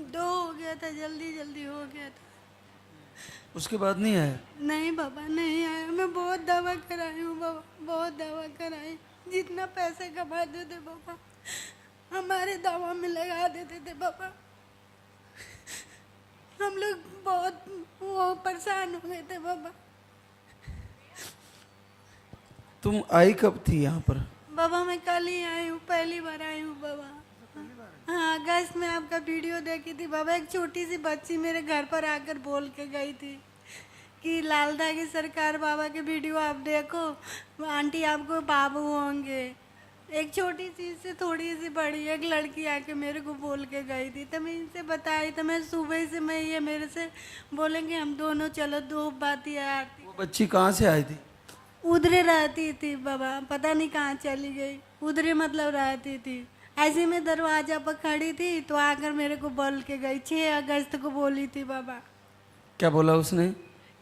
दो हो गया था, जल्दी जल्दी हो गया था। उसके बाद नहीं आया? नहीं बाबा, नहीं आया। मैं बहुत दवा कराई हूँ बाबा, बहुत दवा कराई। जितना पैसे कमाते थे बाबा हमारे दवा में लगा देते थे बाबा। हम लोग बहुत वो परेशान हो गए थे बाबा। तुम आई कब थी यहाँ पर? बाबा मैं कल ही आई हूँ, पहली बार आई हूँ बाबा। हाँ, अगस्त में आपका वीडियो देखी थी बाबा। एक छोटी सी बच्ची मेरे घर पर आकर बोल के गई थी कि लालदा की सरकार बाबा के वीडियो आप देखो, आंटी आपको बाबू होंगे। एक छोटी चीज से थोड़ी सी बड़ी एक लड़की आके मेरे को बोल के गई थी। तो मैं इनसे बताई, तो मैं सुबह से मैं ये मेरे से बोलेंगे हम दोनों चलो, दो बात ये आती। वो बच्ची कहाँ से आई थी? उधरे रहती थी बाबा, पता नहीं कहाँ चली गई। उधरे मतलब रहती थी। ऐसे में दरवाजा पर खड़ी थी तो आकर मेरे को बोल के गई। 6 अगस्त को बोली थी बाबा क्या बोला उसने?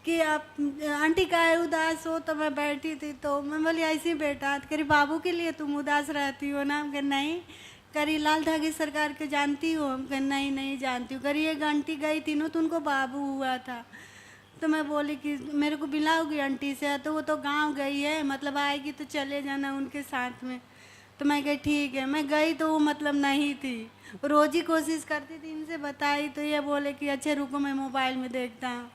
कि आप आंटी का है उदास हो। तो मैं बैठी थी तो मैं बोली ऐसे ही बेटा, करी बाबू के लिए तुम उदास रहती हो ना? हम कह नहीं। करी लाल धागी सरकार के जानती हो? हम कह नहीं नहीं जानती हूँ। करी एक आंटी गई थी ना तो उनको बाबू हुआ था। तो मैं बोली कि मेरे को मिलाओगी आंटी से? तो वो तो गांव गई है, मतलब आएगी तो चले जाना उनके साथ में। तो मैं कही ठीक है। मैं गई तो वो मतलब नहीं थी। रोज ही कोशिश करती थी, इनसे बताई तो ये बोले कि अच्छा रुको मैं मोबाइल में देखता हूँ।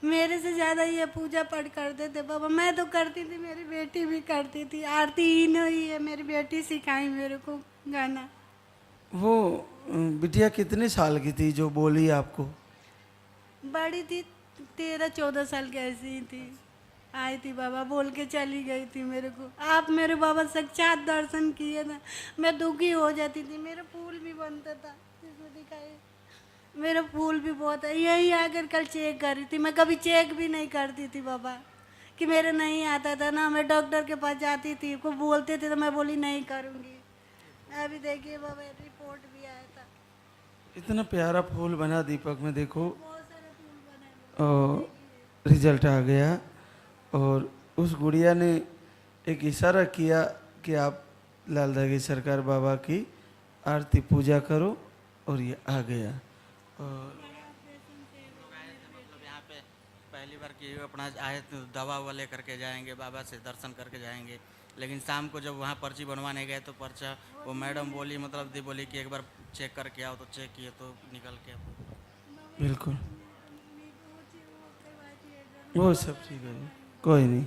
मेरे से ज़्यादा ये पूजा पाठ करते थे बाबा। मैं तो करती थी, मेरी बेटी भी करती थी। आरती ही नहीं है, मेरी बेटी सिखाई मेरे को गाना। वो बिटिया कितने साल की थी जो बोली आपको? बड़ी थी, 13-14 साल की ऐसी ही थी। आई थी बाबा, बोल के चली गई थी मेरे को। आप मेरे बाबा साक्षात दर्शन किए ना, मैं दुखी हो जाती थी। मेरा फूल भी बनता था, इसमें दिखाई मेरा फूल भी बहुत है। यही आकर कल चेक कर रही थी। मैं कभी चेक भी नहीं करती थी बाबा, कि मेरे नहीं आता था ना। मैं डॉक्टर के पास जाती थी, को बोलते थे तो मैं बोली नहीं करूँगी। अभी देखिए बाबा रिपोर्ट भी आया था। इतना प्यारा फूल बना दीपक में, देखो बहुत सारे फूल बने हैं। और रिजल्ट आ गया। और उस गुड़िया ने एक इशारा किया कि आप लाल धागी सरकार बाबा की आरती पूजा करो, और ये आ गया। और लोग आए थे, मतलब यहाँ पे पहली बार कि अपना आए तो दवा ववा ले करके जाएंगे, बाबा से दर्शन करके जाएंगे। लेकिन शाम को जब वहाँ पर्ची बनवाने गए तो पर्चा वो मैडम बोली, मतलब दी बोली कि एक बार चेक करके आओ। तो चेक किए तो निकल के बिल्कुल वो सब ठीक है, कोई नहीं।